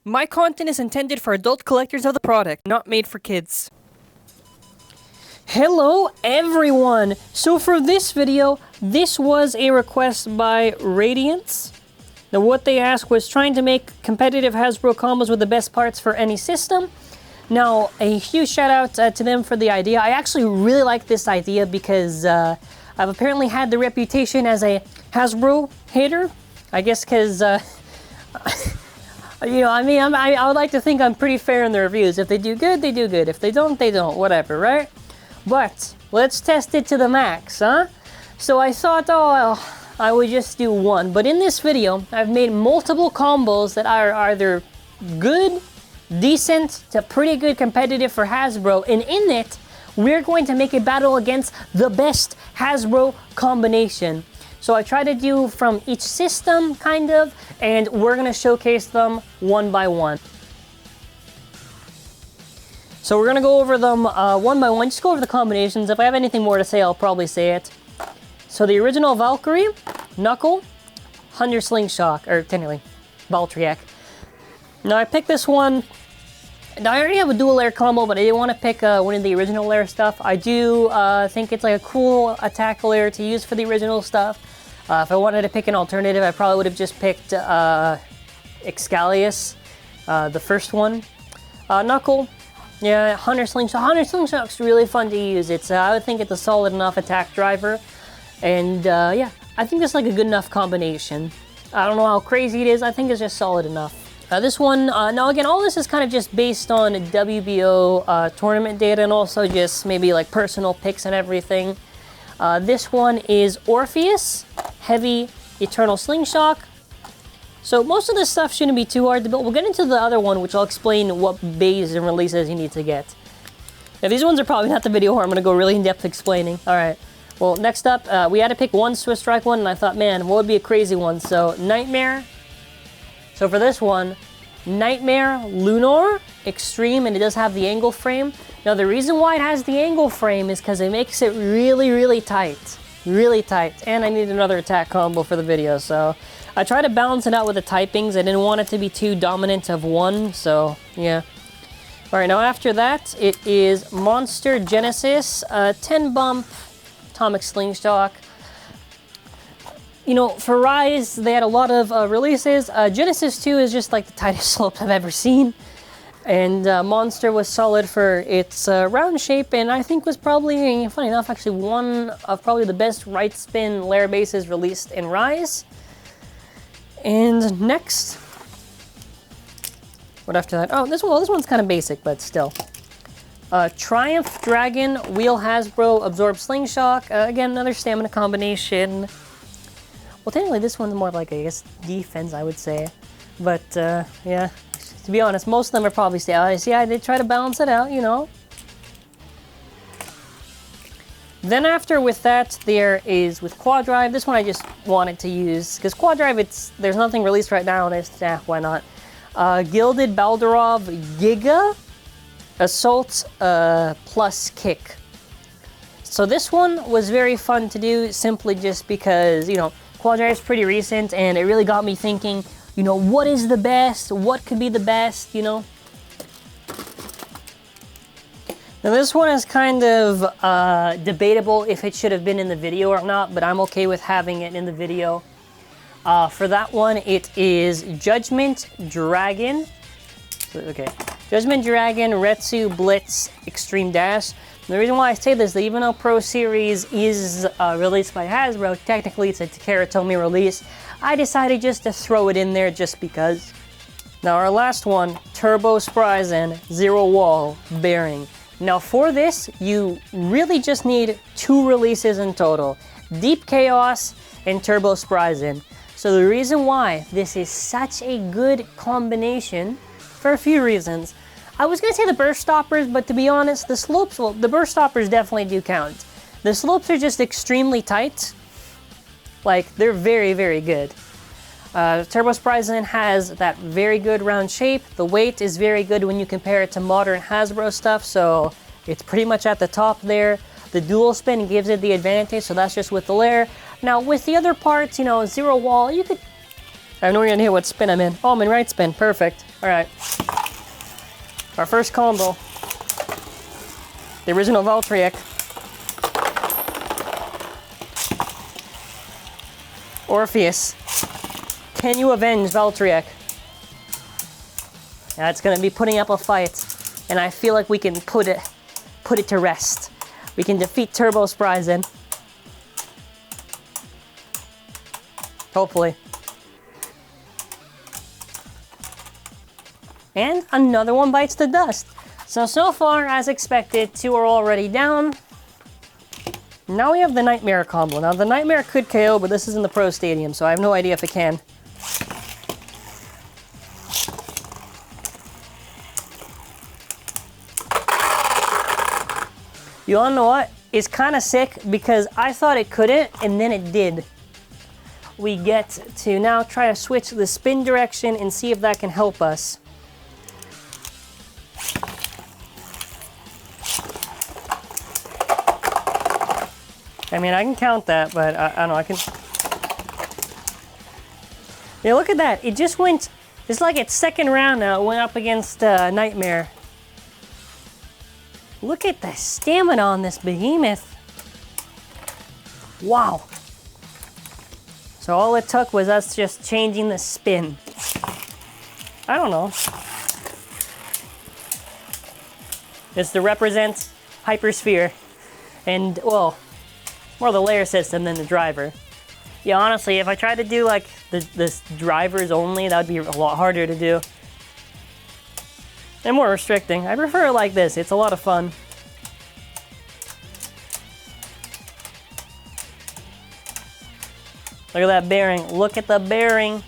My content is intended for adult collectors of the product, not made for kids. Hello everyone! So for this video, this was a request by Radiance. Now what they asked was trying to make competitive Hasbro combos with the best parts for any system. Now a huge shout out to them for the idea. I actually really like this idea because I've apparently had the reputation as a Hasbro hater. I guess because you know, I would like to think I'm pretty fair in the reviews. If they do good, they do good. If they don't, they don't. Whatever, right? But let's test it to the max, huh? So I thought, oh, well, I would just do one. But in this video, I've made multiple combos that are either good, decent, to pretty good competitive for Hasbro. And in it, we're going to make a battle against the best Hasbro combination. So I try to do from each system, kind of, and we're gonna showcase them one by one. So we're gonna go over them one by one, just go over the combinations. If I have anything more to say, I'll probably say it. So the original Valkyrie, Knuckle, Hunter Slingshot, or technically, Valtriac. Now I picked this one. Now I already have a dual layer combo, but I didn't want to pick one of the original layer stuff. I do think it's like a cool attack layer to use for the original stuff. If I wanted to pick an alternative, I probably would have just picked Excalius, the first one. Knuckle, yeah, Hunter Slingshot. Hunter Slingshot's really fun to use. It's I would think it's a solid enough attack driver, and yeah, I think it's like a good enough combination. I don't know how crazy it is. I think it's just solid enough. This one, now again, all this is kind of just based on WBO tournament data and also just maybe like personal picks and everything. This one is Orpheus, Heavy, Eternal Slingshot. So most of this stuff shouldn't be too hard to build. We'll get into the other one, which I'll explain what bays and releases you need to get. Now these ones are probably not the video where I'm going to go really in-depth explaining. Alright, well next up, we had to pick one Swiss Strike one, and I thought, man, what would be a crazy one? So Nightmare. So for this one, Nightmare Lunar Extreme, and it does have the angle frame. Now the reason why it has the angle frame is because it makes it really, really tight. Really tight. And I need another attack combo for the video, so I try to balance it out with the typings. I didn't want it to be too dominant of one, so yeah. Alright, now after that, it is Monster Genesis, 10 bump, Atomic Slingshot. You know, for Rise, they had a lot of releases. Genesis 2 is just like the tightest slope I've ever seen. And Monster was solid for its round shape, and I think was probably, funny enough, actually one of probably the best right spin layer bases released in Rise. And next, what after that? Oh, this one's kind of basic, but still. Triumph Dragon, Wheel Hasbro, Absorb Slingshot. Again, another stamina combination. Well, technically this one's more like, I guess, defense, I would say. But, yeah. To be honest, most of them are probably status. Yeah, they try to balance it out, you know. Then after with that, there is with Quad Drive. This one I just wanted to use because Quad Drive, there's nothing released right now, and it's why not? Gilded Baldurov Giga Assault plus Kick. So this one was very fun to do simply just because, you know, Quad Drive is pretty recent, and it really got me thinking. You know, what is the best? What could be the best, you know? Now this one is kind of debatable if it should have been in the video or not, but I'm okay with having it in the video. For that one, it is Judgment Dragon. Okay, Judgment Dragon, Retsu Blitz, Extreme Dash. And the reason why I say this is that even though Pro Series is released by Hasbro, technically it's a TAKARA TOMY release. I decided just to throw it in there just because. Now our last one, Turbo Spryzen, Zero Wall Bearing. Now for this, you really just need 2 releases in total. Deep Chaos and Turbo Spryzen. So the reason why this is such a good combination, for a few reasons. I was going to say the Burst Stoppers, but to be honest, the slopes, well, the Burst Stoppers definitely do count. The slopes are just extremely tight. Like, they're very, very good. Turbo Spryzen has that very good round shape. The weight is very good when you compare it to modern Hasbro stuff, so it's pretty much at the top there. The dual spin gives it the advantage, so that's just with the layer. Now, with the other parts, you know, Zero Wall, you could I have no idea what spin I'm in. Oh, I'm in right spin. Perfect. All right. Our first combo. The original Valtryek. Orpheus. Can you avenge Valtryek? Yeah, it's gonna be putting up a fight, and I feel like we can put it to rest. We can defeat Turbo Spryzen. Hopefully. And another one bites the dust. So far, as expected, 2 are already down. Now we have the Nightmare combo. Now the Nightmare could KO, but this is in the Pro Stadium, so I have no idea if it can. You wanna know what? It's kinda sick because I thought it couldn't, and then it did. We get to now try to switch the spin direction and see if that can help us. I mean, I can count that, but I don't know, I can... Yeah, look at that. It just went... It's like its second round now. It went up against Nightmare. Look at the stamina on this behemoth. Wow. So all it took was us just changing the spin. I don't know. It's to represent Hypersphere. And, well, more the layer system than the driver. Yeah, honestly, if I tried to do like this drivers only, that would be a lot harder to do. And more restricting. I prefer it like this. It's a lot of fun. Look at that bearing. Look at the bearing.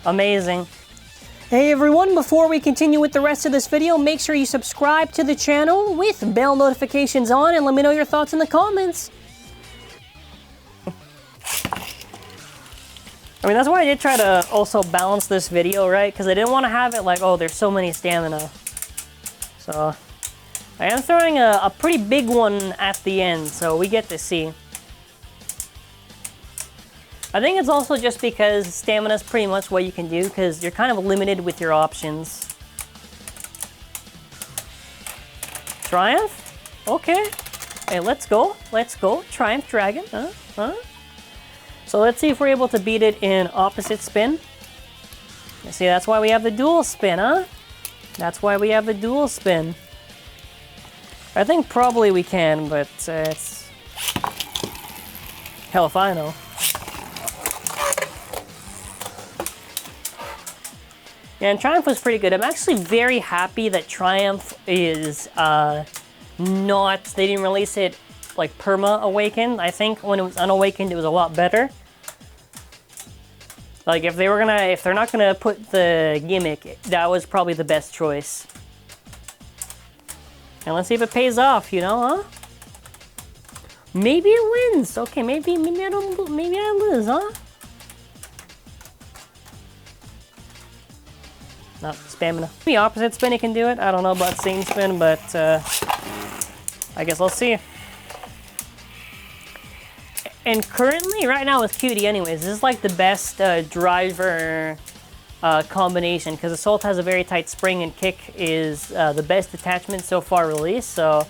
Amazing. Hey everyone, before we continue with the rest of this video, make sure you subscribe to the channel with bell notifications on and let me know your thoughts in the comments. I mean, that's why I did try to also balance this video, right? Because I didn't want to have it like, oh, there's so many stamina. So, I am throwing a pretty big one at the end, so we get to see. I think it's also just because stamina is pretty much what you can do, because you're kind of limited with your options. Triumph? Okay. Hey, let's go. Let's go. Triumph Dragon. So let's see if we're able to beat it in opposite spin. See, that's why we have the dual spin, huh? That's why we have the dual spin. I think probably we can, but it's... hell if I know. Yeah, and Triumph was pretty good. I'm actually very happy that Triumph is not... They didn't release it like perma awakened. I think when it was unawakened, it was a lot better. Like if they're not gonna put the gimmick, that was probably the best choice. And let's see if it pays off, you know, huh? Maybe it wins. Okay, maybe I lose, huh? Not stamina. The opposite spin it can do it. I don't know about same spin, but I guess I'll see. And currently, right now with QD anyways, this is like the best driver combination, because Assault has a very tight spring and Kick is the best attachment so far released, so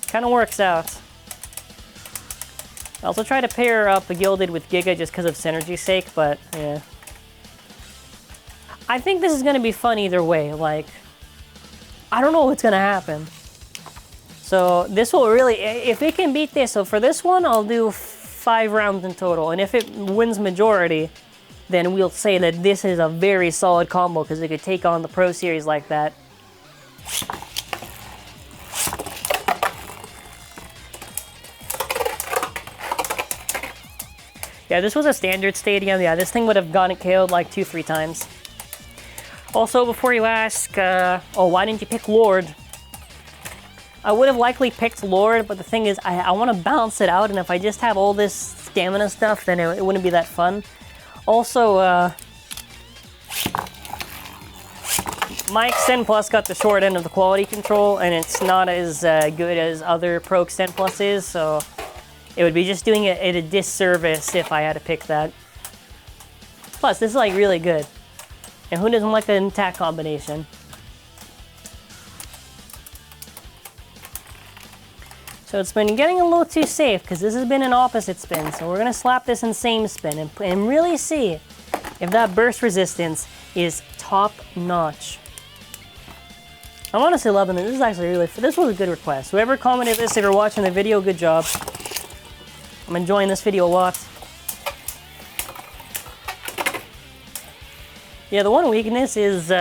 kind of works out. I also try to pair up a Gilded with Giga just because of synergy's sake, but yeah. I think this is going to be fun either way. Like, I don't know what's going to happen. So this will really, if it can beat this, so for this one, I'll do 5 rounds in total. And if it wins majority, then we'll say that this is a very solid combo because it could take on the Pro Series like that. Yeah, this was a standard stadium. Yeah, this thing would have gotten KO'd like 2-3 times. Also, before you ask, oh, why didn't you pick Lord? I would have likely picked Lord, but the thing is, I want to balance it out, and if I just have all this stamina stuff, then it wouldn't be that fun. Also, my Extend Plus got the short end of the quality control, and it's not as good as other Pro Extend Plus is, so it would be just doing it a disservice if I had to pick that. Plus, this is like really good. And who doesn't like the intact combination? So it's been getting a little too safe because this has been an opposite spin. So we're gonna slap this in same spin and really see if that burst resistance is top notch. I'm honestly loving this. This is actually really, this was a good request. Whoever commented this, if you're watching the video, good job. I'm enjoying this video a lot. Yeah, the one weakness is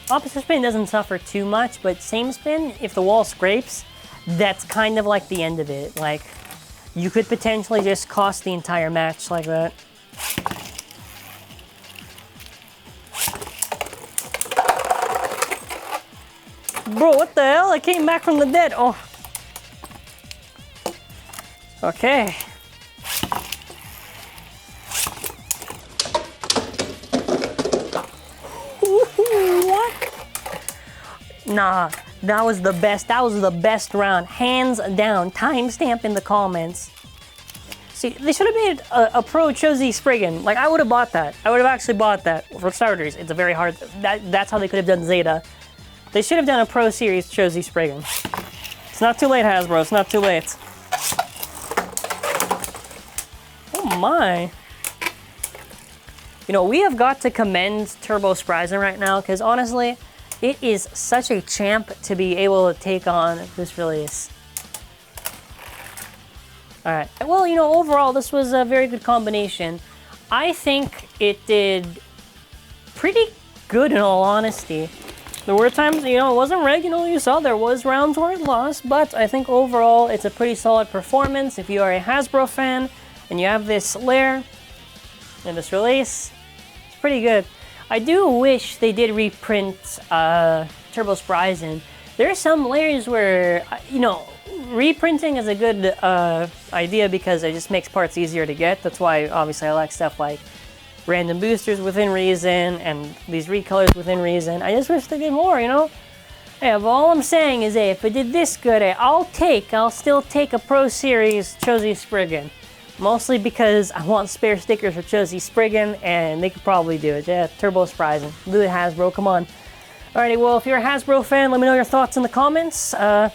opposite spin doesn't suffer too much, but same spin, if the wall scrapes, that's kind of like the end of it. Like, you could potentially just cost the entire match like that. Bro, what the hell? I came back from the dead. Oh. Okay. What? Nah, that was the best. That was the best round. Hands down. Timestamp in the comments. See, they should have made a Pro Chozy Spriggan. Like, I would have bought that. I would have actually bought that. For starters, it's a very hard... That's how they could have done Zeta. They should have done a Pro Series Chozy Spriggan. It's not too late, Hasbro. It's not too late. Oh my. You know, we have got to commend Turbo Spryzen right now, because honestly, it is such a champ to be able to take on this release. Alright, well, you know, overall, this was a very good combination. I think it did pretty good, in all honesty. There were times, you know, it wasn't rigged, you know, you saw there was rounds where it lost, but I think overall, it's a pretty solid performance. If you are a Hasbro fan, and you have this layer, and this release, it's pretty good. I do wish they did reprint Turbo Spryzen. There are some layers where, you know, reprinting is a good idea because it just makes parts easier to get. That's why, obviously, I like stuff like random boosters within reason and these recolors within reason. I just wish they did more, you know? Hey, but all I'm saying is, hey, if it did this good, hey, I'll still take a Pro Series Chozy Spriggan. Mostly because I want spare stickers for Chozy Spriggan, and they could probably do it. Yeah, Turbo Spryzen. Do it, Hasbro, come on. Alrighty, well, if you're a Hasbro fan, let me know your thoughts in the comments. What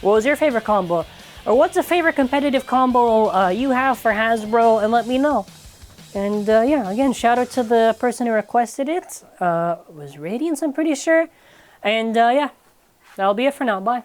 was your favorite combo? Or what's a favorite competitive combo you have for Hasbro, and let me know. And yeah, again, shout out to the person who requested it. It was Radiance, I'm pretty sure. And yeah, that'll be it for now. Bye.